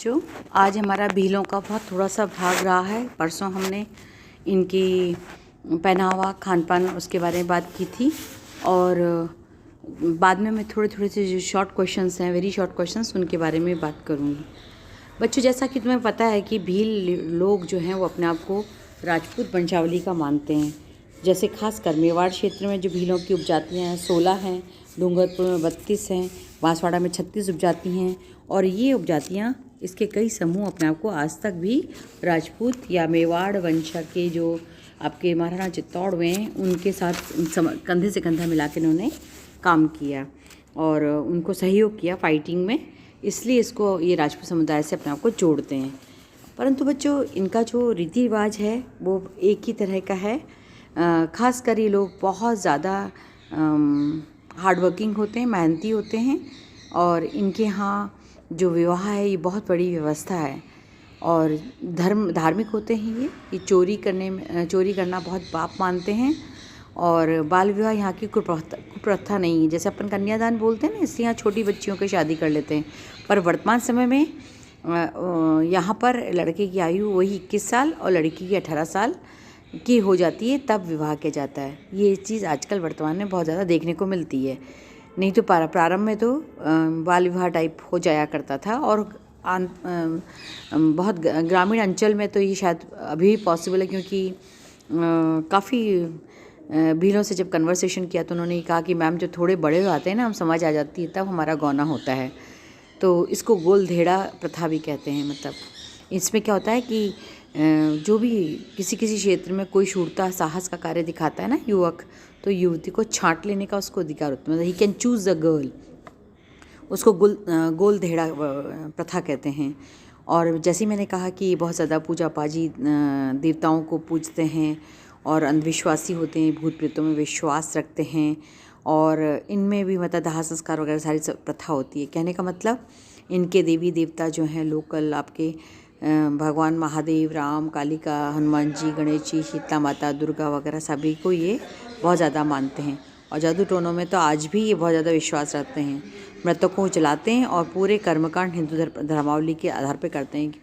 बच्चों, आज हमारा भीलों का बहुत थोड़ा सा भाग रहा है। परसों हमने इनकी पहनावा, खान पान, उसके बारे में बात की थी और बाद में मैं थोड़े से जो शॉर्ट क्वेश्चंस हैं, वेरी शॉर्ट क्वेश्चंस, उनके बारे में बात करूँगी। बच्चों, जैसा कि तुम्हें पता है कि भील लोग जो हैं वो अपने आप को राजपूत वंशावली का मानते हैं। जैसे खासकर मेवाड़ क्षेत्र में जो भीलों की उपजातियाँ हैं 16 हैं, डूंगरपुर में 32 हैं, बांसवाड़ा में 36 उपजाति हैं और ये उपजातियाँ, इसके कई समूह अपने आप को आज तक भी राजपूत या मेवाड़ वंश के जो आपके महाराणा चित्तौड़ हुए हैं उनके साथ कंधे से कंधा मिला के इन्होंने काम किया और उनको सहयोग किया फाइटिंग में, इसलिए इसको ये राजपूत समुदाय से अपने आप को जोड़ते हैं। परंतु बच्चों, इनका जो रीति रिवाज है वो एक ही तरह का है। ख़ासकर ये लोग बहुत ज़्यादा हार्ड वर्किंग होते हैं, मेहनती होते हैं और इनके यहाँ जो विवाह है ये बहुत बड़ी व्यवस्था है और धार्मिक होते हैं। ये चोरी करना बहुत पाप मानते हैं और बाल विवाह यहाँ की कुप्रथा नहीं है। जैसे अपन कन्यादान बोलते हैं ना, इसलिए यहाँ छोटी बच्चियों की शादी कर लेते हैं, पर वर्तमान समय में यहाँ पर लड़के की आयु वही 21 साल और लड़की की 18 साल की हो जाती है, तब विवाह किया जाता है। ये चीज़ आजकल वर्तमान में बहुत ज़्यादा देखने को मिलती है। नहीं तो प्रारंभ में तो बाल विवाह टाइप हो जाया करता था और बहुत ग्रामीण अंचल में तो ये शायद अभी भी पॉसिबल है, क्योंकि काफ़ी भीलों से जब कन्वर्सेशन किया तो उन्होंने कहा कि मैम, जो थोड़े बड़े हो जाते हैं ना, हम समझ आ जाती है, तब हमारा गौना होता है। तो इसको गोल धेड़ा प्रथा भी कहते हैं। मतलब इसमें क्या होता है कि जो भी किसी क्षेत्र में कोई शूरता साहस का कार्य दिखाता है ना युवक, तो युवती को छांट लेने का उसको अधिकार होता है। मतलब he can choose the girl, उसको गोल धेड़ा प्रथा कहते हैं। और जैसे मैंने कहा कि बहुत ज़्यादा पूजा पाजी, देवताओं को पूजते हैं और अंधविश्वासी होते हैं, भूत प्रेतों में विश्वास रखते हैं और इनमें भी मतलब दाह संस्कार वगैरह सारी प्रथा होती है। कहने का मतलब, इनके देवी देवता जो हैं लोकल आपके भगवान महादेव, राम, कालिका, हनुमान जी, गणेश जी, शीतला माता, दुर्गा वगैरह सभी को ये बहुत ज़्यादा मानते हैं। और जादू टोनों में तो आज भी ये बहुत ज़्यादा विश्वास रखते हैं। मृतकों को जलाते हैं और पूरे कर्मकांड हिंदू धर्मावली के आधार पर करते हैं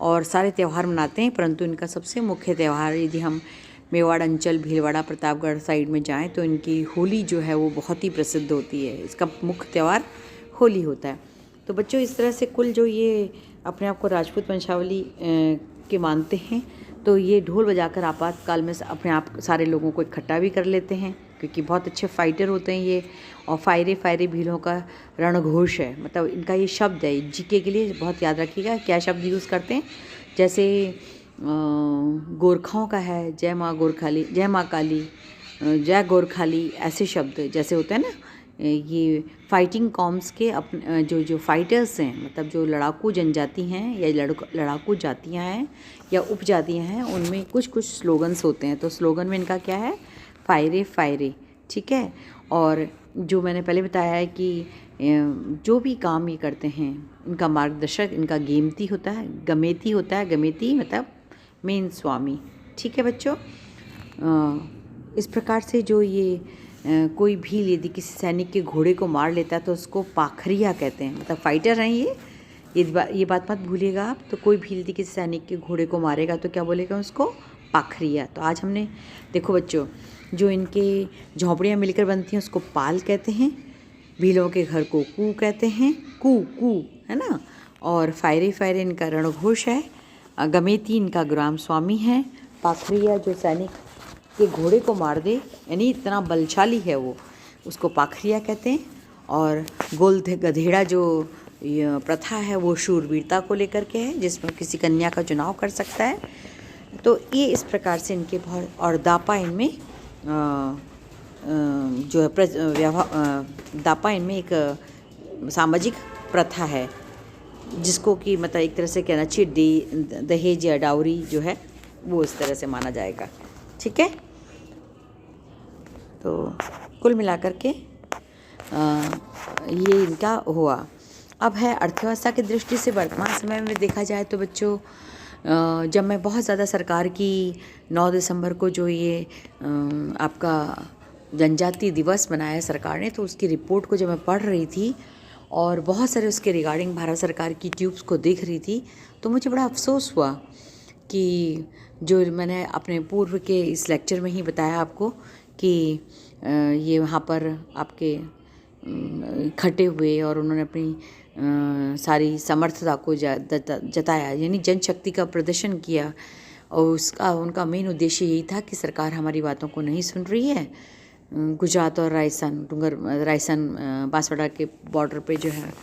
और सारे त्यौहार मनाते हैं। परंतु इनका सबसे मुख्य त्यौहार, यदि हम मेवाड़ अंचल, भीलवाड़ा, प्रतापगढ़ साइड में जाएं तो इनकी होली जो है वो बहुत ही प्रसिद्ध होती है। इसका मुख्य त्यौहार होली होता है। तो बच्चों, इस तरह से कुल जो ये अपने आप को राजपूत वंशावली के मानते हैं, तो ये ढोल बजाकर आपातकाल में अपने आप सारे लोगों को इकट्ठा भी कर लेते हैं, क्योंकि बहुत अच्छे फाइटर होते हैं ये। और फायरे भीलों का रणघोष है, मतलब इनका ये शब्द है। जीके के लिए बहुत याद रखिएगा क्या शब्द यूज़ करते हैं। जैसे गोरखाओं का है जय माँ गोरखाली, जय माँ काली, जय गोरखाली, ऐसे शब्द जैसे होते हैं ना। ये फाइटिंग कॉम्स के अपने जो फाइटर्स हैं, मतलब जो लड़ाकू जनजाति हैं या लड़ाकू जातियां हैं या उपजातियां हैं, उनमें कुछ स्लोगन्स होते हैं। तो स्लोगन में इनका क्या है, फायरे, ठीक है। और जो मैंने पहले बताया है कि जो भी काम ये करते हैं, इनका मार्गदर्शक इनका गेमती होता है, गमेती होता है। गमेती मतलब मेन स्वामी, ठीक है बच्चों। इस प्रकार से जो ये कोई भी यदि किसी सैनिक के घोड़े को मार लेता है तो उसको पाखरिया कहते हैं। मतलब फाइटर हैं ये बात मत भूलिएगा आप। तो कोई भी यदि किसी सैनिक के घोड़े को मारेगा तो क्या बोलेगा उसको, पाखरिया। तो आज हमने देखो बच्चों, जो इनके झोंपड़ियाँ मिलकर बनती हैं उसको पाल कहते हैं, भीलों के घर को कू कहते हैं, कू है ना। और फायरे इनका रणघोष है, गमेती इनका ग्राम स्वामी है, पाखरिया जो सैनिक के घोड़े को मार दे, यानी इतना बलशाली है वो, उसको पाखरिया कहते हैं। और गोल गधेड़ा जो प्रथा है वो शूरवीरता को लेकर के है, जिसमें किसी कन्या का चुनाव कर सकता है। तो ये इस प्रकार से इनके बहुत, और दापा इनमें जो है दापा इनमें एक सामाजिक प्रथा है, जिसको कि मतलब एक तरह से कहना चाहिए दहेज या डाउरी जो है वो इस तरह से माना जाएगा, ठीक है। तो कुल मिलाकर के ये इनका हुआ। अब है अर्थव्यवस्था की दृष्टि से वर्तमान समय में देखा जाए तो बच्चों, जब मैं बहुत ज़्यादा सरकार की 9 दिसंबर को जो ये आपका जनजाति दिवस मनाया सरकार ने, तो उसकी रिपोर्ट को जब मैं पढ़ रही थी और बहुत सारे उसके रिगार्डिंग भारत सरकार की ट्यूब्स को देख रही थी, तो मुझे बड़ा अफसोस हुआ कि जो मैंने अपने पूर्व के इस लेक्चर में ही बताया आपको कि ये वहाँ पर आपके इकट्ठे हुए और उन्होंने अपनी सारी समर्थता को जताया, यानी जनशक्ति का प्रदर्शन किया। और उसका उनका मेन उद्देश्य यही था कि सरकार हमारी बातों को नहीं सुन रही है। गुजरात और राजस्थान बांसवाड़ा के बॉर्डर पे जो है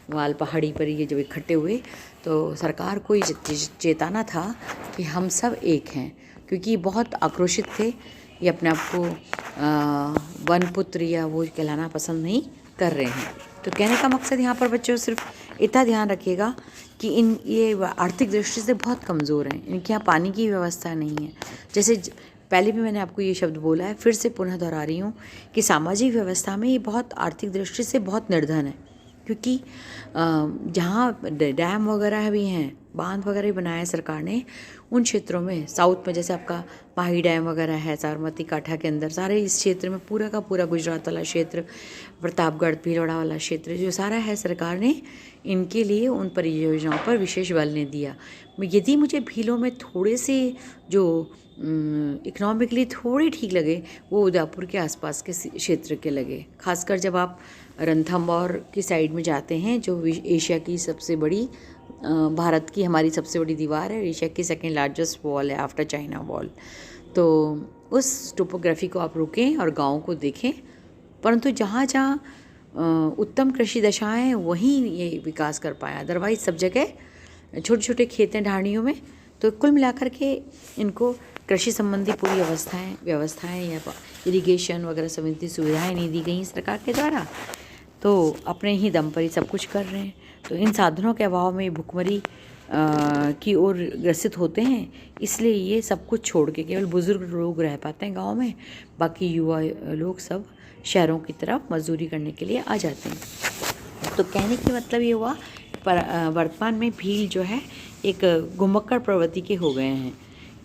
वाल पहाड़ी पर ये जब इकट्ठे हुए तो सरकार को ये चेताना था कि हम सब एक हैं, क्योंकि ये बहुत आक्रोशित थे। ये अपने आप को वन पुत्र या वो कहलाना पसंद नहीं कर रहे हैं। तो कहने का मकसद यहाँ पर बच्चों सिर्फ इतना ध्यान रखिएगा कि ये आर्थिक दृष्टि से बहुत कमज़ोर हैं, इनके यहाँ पानी की व्यवस्था नहीं है। जैसे पहले भी मैंने आपको ये शब्द बोला है, फिर से पुनः दोहरा रही हूँ कि सामाजिक व्यवस्था में ये बहुत आर्थिक दृष्टि से बहुत निर्धन है, क्योंकि जहाँ डैम वगैरह भी हैं, बांध वगैरह भी बनाया है सरकार ने, उन क्षेत्रों में साउथ में जैसे आपका माही डैम वगैरह है, साबरमती काठा के अंदर सारे इस क्षेत्र में पूरा का पूरा गुजरात वाला क्षेत्र, प्रतापगढ़ भीलवाड़ा वाला क्षेत्र जो सारा है, सरकार ने इनके लिए उन परियोजनाओं पर विशेष बल ने दिया। यदि मुझे भीलों में थोड़े से जो इकोनॉमिकली थोड़े ठीक लगे वो उदयपुर के आसपास के क्षेत्र के लगे, खासकर जब आप रणथंभौर की साइड में जाते हैं जो एशिया की सबसे बड़ी भारत की हमारी सबसे बड़ी दीवार है, एशिया की सेकेंड लार्जेस्ट वॉल है आफ्टर चाइना वॉल। तो उस टोपोग्राफी को आप रोकें और गाँव को देखें, परंतु जहाँ जहाँ उत्तम कृषि दशाएं हैं वहीं ये विकास कर पाया, अदरवाइज सब जगह छोटे छोटे खेत हैं ढाणियों में। तो कुल मिलाकर के इनको कृषि संबंधी पूरी व्यवस्थाएं या इरिगेशन वगैरह संबंधी सुविधाएं नहीं दी गई सरकार के द्वारा, तो अपने ही दम पर ही सब कुछ कर रहे हैं। तो इन साधनों के अभाव में भुखमरी की ओर ग्रसित होते हैं, इसलिए ये सब कुछ छोड़ के केवल बुज़ुर्ग लोग रह पाते हैं गांव में, बाकी युवा लोग सब शहरों की तरफ मजदूरी करने के लिए आ जाते हैं। तो कहने की मतलब ये हुआ पर वर्तमान में भील जो है एक घुमक्कड़ प्रवृत्ति के हो गए हैं,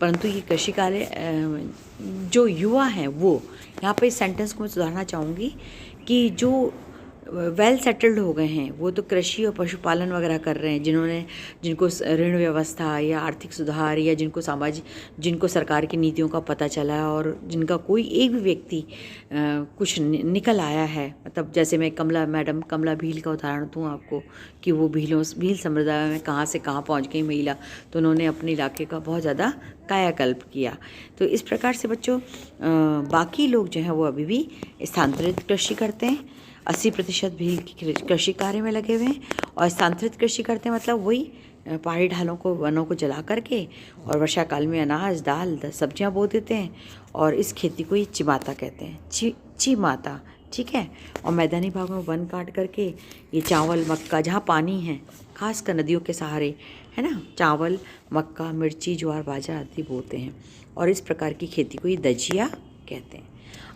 परंतु ये कृषि कार्य जो युवा हैं वो, यहाँ पे इस सेंटेंस को मैं सुधारना चाहूँगी कि जो वेल सेटल्ड हो गए हैं वो तो कृषि और पशुपालन वगैरह कर रहे हैं, जिनको ऋण व्यवस्था या आर्थिक सुधार या जिनको सरकार की नीतियों का पता चला है और जिनका कोई एक भी व्यक्ति कुछ निकल आया है। मतलब जैसे मैं कमला भील का उदाहरण दूँ आपको कि वो भील समुदाय में कहाँ से कहाँ पहुँच गई महिला, तो उन्होंने अपने इलाके का बहुत ज़्यादा कायाकल्प किया। तो इस प्रकार से बच्चों बाकी लोग जो हैं वो अभी भी स्थानांतरित कृषि करते हैं, 80% भी कृषि कार्य में लगे हुए हैं। और स्थानांतरित कृषि करते हैं मतलब वही पहाड़ी ढालों को वनों को जला करके और वर्षा काल में अनाज दाल सब्जियां बो देते हैं, और इस खेती को ये चिमाता कहते हैं, चिमाता, ठीक है। और मैदानी भागों में वन काट करके ये चावल मक्का, जहाँ पानी है खासकर नदियों के सहारे है ना, चावल मक्का मिर्ची ज्वार बाजरा आदि बोते हैं, और इस प्रकार की खेती को ये दजिया कहते हैं।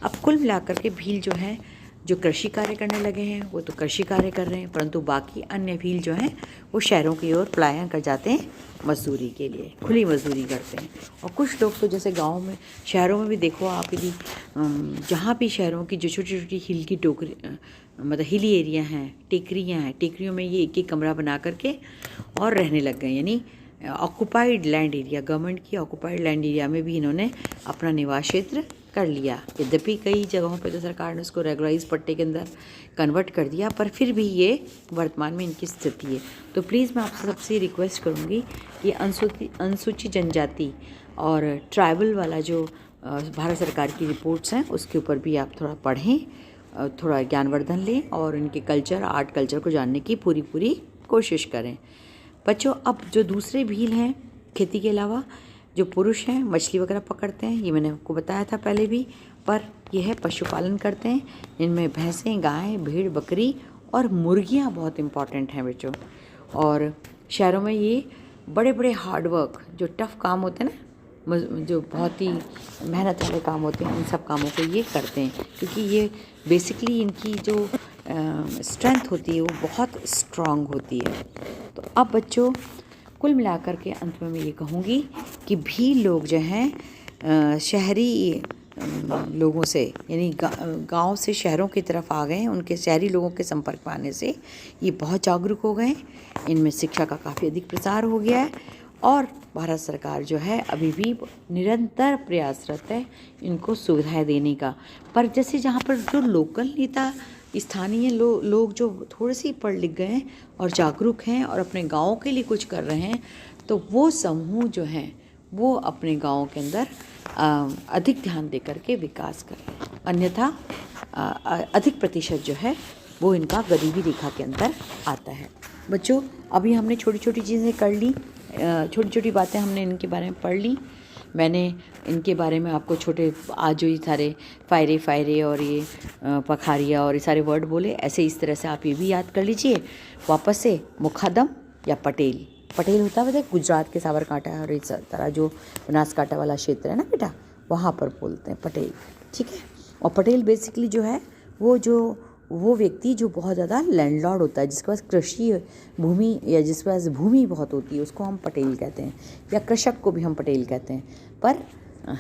अब कुल मिलाकर के भील जो है जो कृषि कार्य करने लगे हैं वो तो कृषि कार्य कर रहे हैं, परंतु बाकी अन्य भील जो हैं वो शहरों की ओर पलायन कर जाते हैं मजदूरी के लिए, खुली मजदूरी करते हैं। और कुछ लोग तो जैसे गाँव में शहरों में भी देखो आप, यदि जहाँ भी शहरों की जो छोटी छोटी हिल की टोकरी मतलब हिली एरिया हैं, टेकरियाँ हैं, टेकरियों में ये एक एक कमरा बना करके और रहने लग गए, यानी ऑक्युपाइड लैंड एरिया, गवर्नमेंट की ऑक्युपाइड लैंड एरिया में भी इन्होंने अपना निवास क्षेत्र कर लिया। यद्यपि कई जगहों पे तो सरकार ने उसको रेगुलराइज पट्टे के अंदर कन्वर्ट कर दिया, पर फिर भी ये वर्तमान में इनकी स्थिति है। तो प्लीज़ मैं आपसे सबसे रिक्वेस्ट करूँगी कि अनुसूचित जनजाति और ट्राइबल वाला जो भारत सरकार की रिपोर्ट्स हैं उसके ऊपर भी आप थोड़ा पढ़ें, थोड़ा ज्ञानवर्धन लें और इनके आर्ट कल्चर को जानने की पूरी कोशिश करें। बच्चों अब जो दूसरे भील हैं खेती के अलावा, जो पुरुष हैं मछली वगैरह पकड़ते हैं, ये मैंने आपको बताया था पहले भी, पर यह है पशुपालन करते हैं, इनमें भैंसें गाय भेड़ बकरी और मुर्गियां बहुत इम्पॉर्टेंट हैं बच्चों। और शहरों में ये बड़े बड़े हार्डवर्क जो टफ़ काम होते हैं ना, जो बहुत ही मेहनत वाले काम होते हैं, इन सब कामों को ये करते हैं, क्योंकि ये बेसिकली इनकी जो स्ट्रेंथ होती है वो बहुत स्ट्रांग होती है। तो अब बच्चों कुल मिलाकर के अंत में मैं ये कहूँगी कि भी लोग जो हैं शहरी लोगों से, यानी गांव से शहरों की तरफ आ गए हैं, उनके शहरी लोगों के संपर्क में आने से ये बहुत जागरूक हो गए हैं। इनमें शिक्षा का काफ़ी अधिक प्रसार हो गया है और भारत सरकार जो है अभी भी निरंतर प्रयासरत है इनको सुविधाएं देने का। पर जैसे जहाँ पर जो लोकल नेता, स्थानीय लोग जो थोड़े से पढ़ लिख गए हैं और जागरूक हैं और अपने गाँव के लिए कुछ कर रहे हैं, तो वो समूह जो हैं वो अपने गाँव के अंदर अधिक ध्यान दे करके विकास कर रहे हैं। अन्यथा अधिक प्रतिशत जो है वो इनका गरीबी रेखा के अंदर आता है। बच्चों, अभी हमने छोटी छोटी चीज़ें कर ली, छोटी छोटी बातें हमने इनके बारे में पढ़ ली। मैंने इनके बारे में आपको छोटे आज जो ये सारे फायरे और ये पखारिया और ये सारे वर्ड बोले, ऐसे इस तरह से आप ये भी याद कर लीजिए वापस से। मुखादम या पटेल, पटेल होता है गुजरात के साबरकांठा और इस तरह जो बनासकांठा वाला क्षेत्र है ना बेटा, वहाँ पर बोलते हैं पटेल, ठीक है। और पटेल बेसिकली जो है वो व्यक्ति जो बहुत ज़्यादा लैंडलॉर्ड होता है, जिसके पास कृषि भूमि या जिसके पास भूमि बहुत होती है, उसको हम पटेल कहते हैं, या कृषक को भी हम पटेल कहते हैं। पर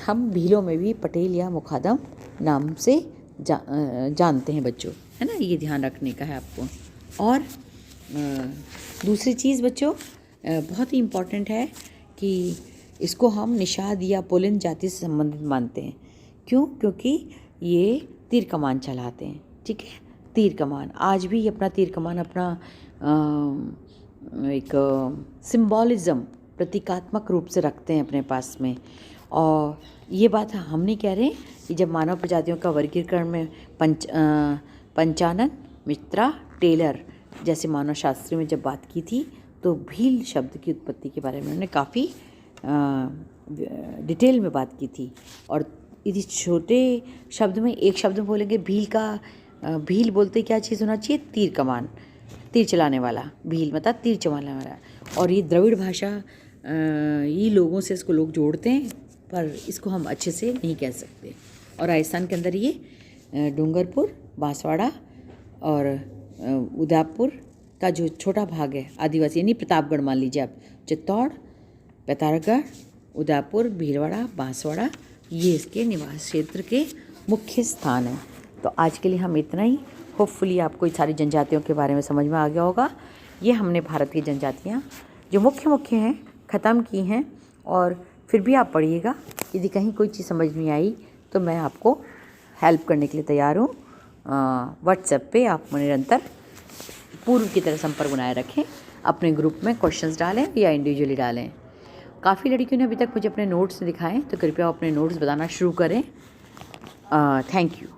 हम भीलों में भी पटेल या मुखादम नाम से जानते हैं बच्चों, है ना, ये ध्यान रखने का है आपको। और दूसरी चीज़ बच्चों बहुत ही इम्पॉर्टेंट है कि इसको हम निषाद या पुलिन जाति से संबंधित मानते हैं। क्यों? क्योंकि ये तीर कमान चलाते हैं, ठीक है। तीर कमान आज भी अपना तीर कमान अपना एक सिंबॉलिज्म, प्रतीकात्मक रूप से रखते हैं अपने पास में। और ये बात हम नहीं कह रहे कि जब मानव प्रजातियों का वर्गीकरण में पंचानन, मित्रा, टेलर जैसे मानव शास्त्री में जब बात की थी, तो भील शब्द की उत्पत्ति के बारे में उन्होंने काफ़ी डिटेल में बात की थी। और यदि छोटे शब्द में एक शब्द में बोलेंगे भील का, भील बोलते क्या चीज़ होना चाहिए? तीर कमान, तीर चलाने वाला, भील मतलब तीर चलाने वाला। और ये द्रविड़ भाषा, ये लोगों से इसको लोग जोड़ते हैं, पर इसको हम अच्छे से नहीं कह सकते। और राजस्थान के अंदर ये डूंगरपुर, बांसवाड़ा और उदयपुर का जो छोटा भाग है आदिवासी, यानी प्रतापगढ़ मान लीजिए आप, चित्तौड़, पिथौरागढ़, उदयपुर, भीलवाड़ा, बांसवाड़ा, ये इसके निवास क्षेत्र के मुख्य स्थान हैं। तो आज के लिए हम इतना ही। होपफुली आपको सारी जनजातियों के बारे में समझ में आ गया होगा। ये हमने भारत की जनजातियाँ जो मुख्य हैं ख़त्म की हैं, और फिर भी आप पढ़िएगा। यदि कहीं कोई चीज़ समझ नहीं आई तो मैं आपको हेल्प करने के लिए तैयार हूँ। व्हाट्सएप पे आप निरंतर पूर्व की तरह संपर्क बनाए रखें, अपने ग्रुप में क्वेश्चंस डालें या इंडिविजुअली डालें। काफ़ी लड़कियों ने अभी तक मुझे अपने नोट्स दिखाएं, तो कृपया अपने नोट्स बताना शुरू करें। Thank you.